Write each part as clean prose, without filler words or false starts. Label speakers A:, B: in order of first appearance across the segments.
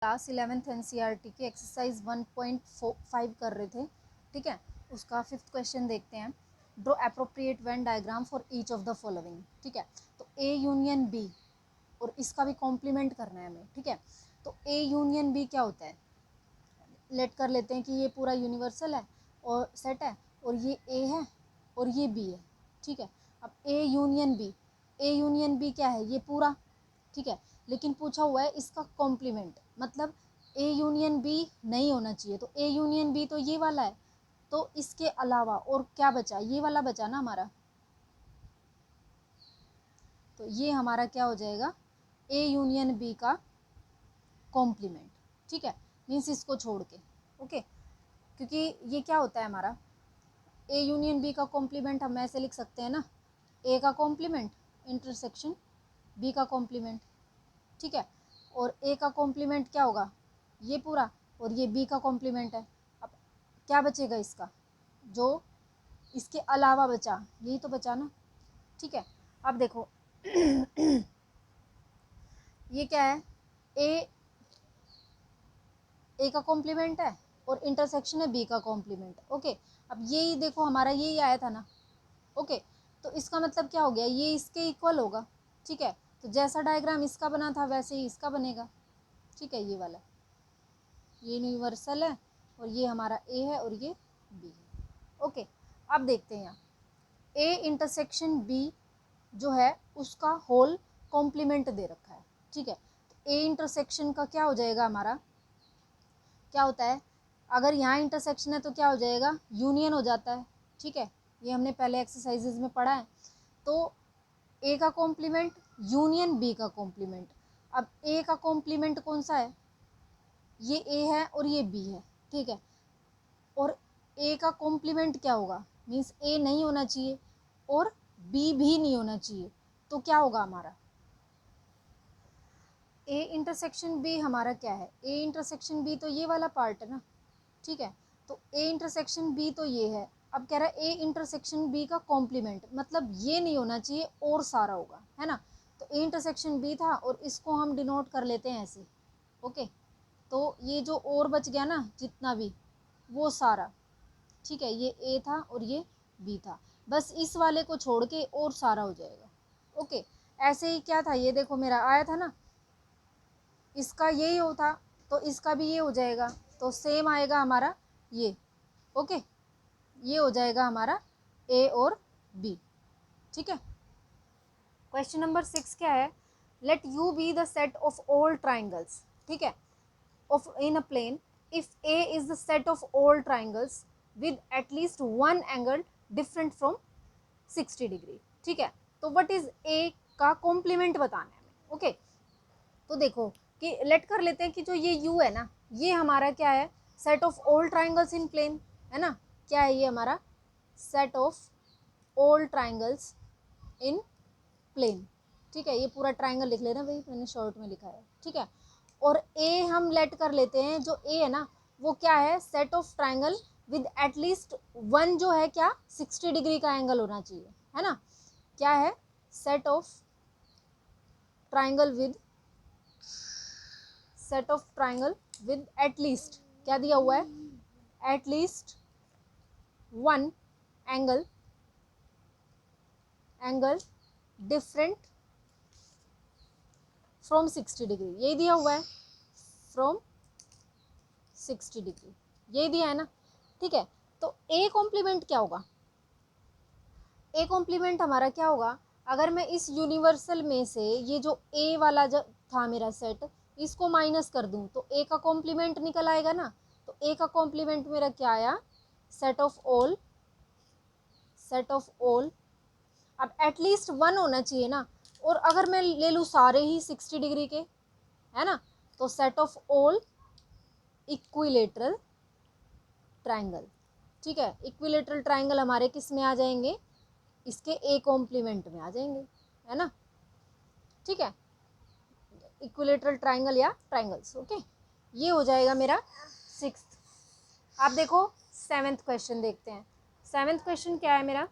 A: Class 11th NCERT की exercise 1.5 कर रहे थे, ठीक है। उसका 5th क्वेश्चन देखते हैं। Draw appropriate Venn diagram for each of the following, ठीक है। तो ए यूनियन बी, और इसका भी कॉम्प्लीमेंट करना है हमें, ठीक है। तो ए यूनियन बी क्या होता है, लेट कर लेते हैं कि ये पूरा यूनिवर्सल है और सेट है, और ये ए है और ये बी है, ठीक है। अब A union B, A union B क्या है, ये पूरा, ठीक है। लेकिन पूछा हुआ है इसका कॉम्प्लीमेंट, मतलब ए यूनियन बी नहीं होना चाहिए, तो ए यूनियन बी तो ये वाला है, तो इसके अलावा और क्या बचा, ये वाला बचा ना हमारा, तो ये हमारा क्या हो जाएगा, ए यूनियन बी का कॉम्प्लीमेंट, ठीक है। मीन्स इसको छोड़ के, ओके। क्योंकि ये क्या होता है हमारा, ए यूनियन बी का कॉम्प्लीमेंट हम ऐसे लिख सकते हैं ना, ए का कॉम्प्लीमेंट इंटरसेक्शन बी का कॉम्प्लीमेंट, ठीक है। और ए का कॉम्प्लीमेंट क्या होगा, ये पूरा, और ये बी का कॉम्प्लीमेंट है। अब क्या बचेगा इसका, जो इसके अलावा बचा, यही तो बचा ना, ठीक है। अब देखो ये क्या है, ए का कॉम्प्लीमेंट है और इंटरसेक्शन है बी का कॉम्प्लीमेंट, ओके। अब यही देखो हमारा यही आया था ना, ओके। तो इसका मतलब क्या हो गया, ये इसके इक्वल होगा, ठीक है। तो जैसा डायग्राम इसका बना था वैसे ही इसका बनेगा, ठीक है। ये वाला, ये यूनिवर्सल है और ये हमारा ए है और ये बी है, ओके। अब देखते हैं यहाँ ए इंटरसेक्शन बी जो है उसका होल कॉम्प्लीमेंट दे रखा है, ठीक है। तो ए इंटरसेक्शन का क्या हो जाएगा हमारा, क्या होता है, अगर यहाँ इंटरसेक्शन है तो क्या हो जाएगा, यूनियन हो जाता है, ठीक है। ये हमने पहले एक्सरसाइजेज में पढ़ा है। तो ए का कॉम्प्लीमेंट यूनियन बी का कॉम्प्लीमेंट। अब ए का कॉम्प्लीमेंट कौन सा है, ये ए है और ये बी है, ठीक है। और ए का कॉम्प्लीमेंट क्या होगा, मीन्स ए नहीं होना चाहिए और बी भी नहीं होना चाहिए, तो क्या होगा हमारा, ए इंटरसेक्शन बी हमारा क्या है, ए इंटरसेक्शन बी तो ये वाला पार्ट है ना, ठीक है। तो ए इंटरसेक्शन बी तो ये है। अब कह रहा है ए इंटरसेक्शन बी का कॉम्प्लीमेंट, मतलब ये नहीं होना चाहिए और सारा होगा, है ना। तो ए इंटरसेक्शन बी था और इसको हम डिनोट कर लेते हैं ऐसे, ओके। तो ये जो और बच गया ना जितना भी, वो सारा, ठीक है। ये ए था और ये बी था, बस इस वाले को छोड़ के और सारा हो जाएगा, ओके। ऐसे ही क्या था, ये देखो मेरा आया था ना, इसका यही होता तो इसका भी ये हो जाएगा, तो सेम आएगा हमारा ये, ओके। ये हो जाएगा हमारा ए और बी, ठीक है। क्वेश्चन नंबर 6 क्या है, let U be the set of all triangles, ठीक है, of in a plane if A is the set of all triangles with at least one angle different from 60 degree, ठीक है। तो व्हाट इज ए का complement बताना है हमें, okay. तो देखो कि लेट कर लेते हैं कि जो ये u है ना, ये हमारा क्या है, set of all triangles in plane, है ना। क्या है ये हमारा, set of all triangles in plane, ठीक है। ये पूरा ट्राइंगल लिख लेना भाई, मैंने शॉर्ट में लिखा है, ठीक है। और ए हम लेट कर लेते हैं, जो ए है ना वो क्या है, set of triangle with at least one, जो है क्या, 60 डिग्री का एंगल होना चाहिए, है ना। क्या है, set of triangle with, set of triangle with at least, क्या दिया हुआ है, at least one angle, angle different from 60 degree, यही दिया हुआ है, फ्रॉम 60 डिग्री, यही दिया है ना, ठीक है। तो ए कॉम्प्लीमेंट क्या होगा, ए कॉम्प्लीमेंट हमारा क्या होगा, अगर मैं इस यूनिवर्सल में से ये जो ए वाला जो था मेरा सेट, इसको माइनस कर दूं तो ए का कॉम्प्लीमेंट निकल आएगा ना। तो ए का कॉम्प्लीमेंट मेरा क्या आया, set of all, set of all. अब एटलीस्ट वन होना चाहिए ना, और अगर मैं ले लूँ सारे ही 60 डिग्री के, है ना, तो set of all equilateral triangle, ठीक है। इक्विलेटरल ट्राइंगल हमारे किस में आ जाएंगे, इसके ए कॉम्प्लीमेंट में आ जाएंगे, है ना, ठीक है। इक्विलेटरल ट्राइंगल या ट्राइंगल्स, ओके। ये हो जाएगा मेरा 6th। आप देखो 7th क्वेश्चन देखते हैं। 7th क्वेश्चन क्या है मेरा,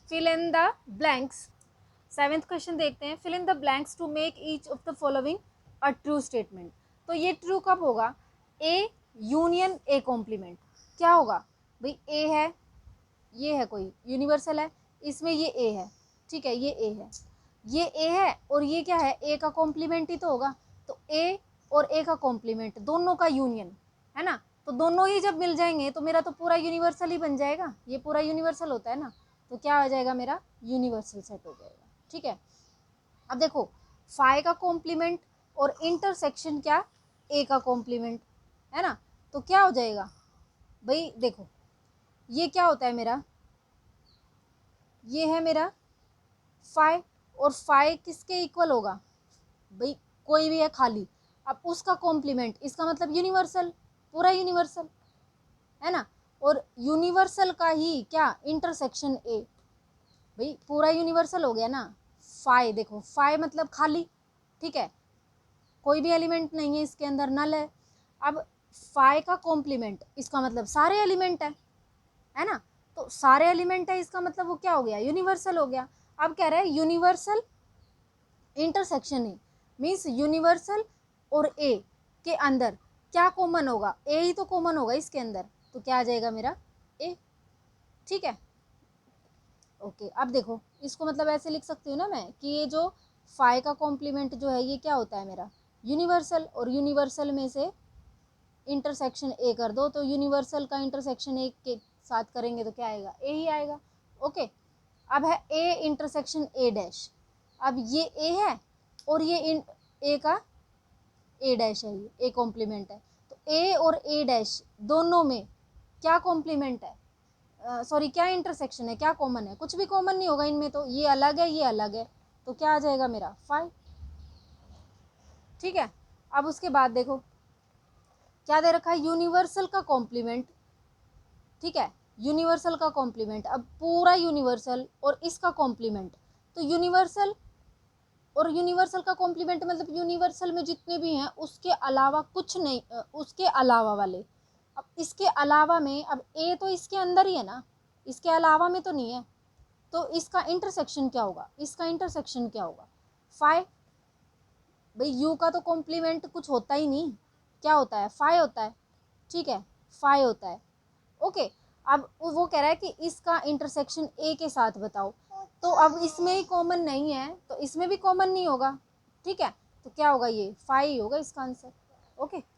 A: fill in the blanks. 7th question देखते हैं, fill in the blanks to make each of the following a true statement. तो ये ट्रू कब होगा, ए यूनियन ए कॉम्प्लीमेंट। क्या होगा भाई, ए है, ये है कोई यूनिवर्सल है, इसमें ये ए है, ठीक है, ये ए है, ये ए है, और ये क्या है, ए का कॉम्प्लीमेंट ही तो होगा। तो ए और ए का कॉम्प्लीमेंट दोनों का यूनियन है ना, तो दोनों ही जब मिल जाएंगे तो मेरा तो पूरा यूनिवर्सल ही बन जाएगा, ये पूरा यूनिवर्सल होता है ना, तो क्या आ जाएगा, मेरा यूनिवर्सल सेट हो जाएगा। ठीक है, अब देखो फाई का कॉम्प्लीमेंट और इंटरसेक्शन क्या, ए का कॉम्प्लीमेंट है ना, तो क्या हो जाएगा भाई, देखो ये क्या होता है मेरा, ये है मेरा फाई, और फाई किसके इक्वल होगा भाई, कोई भी है खाली, अब उसका कॉम्प्लीमेंट, इसका मतलब यूनिवर्सल, पूरा यूनिवर्सल है ना, और यूनिवर्सल का ही क्या, इंटरसेक्शन ए, भाई पूरा यूनिवर्सल हो गया ना। फाई देखो, फाई मतलब खाली, ठीक है, कोई भी एलिमेंट नहीं है इसके अंदर, नल है। अब फाई का कॉम्प्लीमेंट, इसका मतलब सारे एलिमेंट है ना, तो सारे एलिमेंट है, इसका मतलब वो क्या हो गया, यूनिवर्सल हो गया। अब कह रहा है universal intersection A, means universal और ए के अंदर क्या कॉमन होगा, ए ही तो कॉमन होगा इसके अंदर, तो क्या आ जाएगा मेरा, ए। ठीक है, ओके, अब देखो इसको मतलब ऐसे लिख सकती हूँ ना मैं, कि ये जो फाई का कॉम्प्लीमेंट जो है ये क्या होता है मेरा, यूनिवर्सल, और यूनिवर्सल में से इंटरसेक्शन ए कर दो, तो यूनिवर्सल का इंटरसेक्शन ए के साथ करेंगे तो क्या आएगा, ए ही आएगा। ओके, अब है ए इंटरसेक्शन ए डैश, अब ये ए है और ये ए का ए डैश है, ये ए कॉम्प्लीमेंट है, तो ए और ए डैश दोनों में क्या कॉम्प्लीमेंट है, सॉरी क्या इंटरसेक्शन है, क्या कॉमन है, कुछ भी कॉमन नहीं होगा इनमें, तो ये अलग है, ये अलग है, तो क्या आ जाएगा मेरा फाई। ठीक है, अब उसके बाद देखो क्या दे रखा है, यूनिवर्सल का कॉम्प्लीमेंट, ठीक है, यूनिवर्सल का कॉम्प्लीमेंट, अब पूरा यूनिवर्सल और इसका कॉम्प्लीमेंट, तो यूनिवर्सल और यूनिवर्सल का कॉम्प्लीमेंट मतलब यूनिवर्सल में जितने भी हैं उसके अलावा कुछ नहीं, उसके अलावा वाले। अब इसके अलावा में, अब ए तो इसके अंदर ही है ना, इसके अलावा में तो नहीं है, तो इसका इंटरसेक्शन क्या होगा, इसका इंटरसेक्शन क्या होगा, फाई। भाई यू का तो कॉम्प्लीमेंट कुछ होता ही नहीं, क्या होता है, फाई होता है, ठीक है, फाई होता है। ओके, अब वो कह रहा है कि इसका इंटरसेक्शन ए के साथ बताओ, तो अब इसमें ही कॉमन नहीं है तो इसमें भी कॉमन नहीं होगा, ठीक है, तो क्या होगा, ये फाई होगा इसका आंसर। ओके।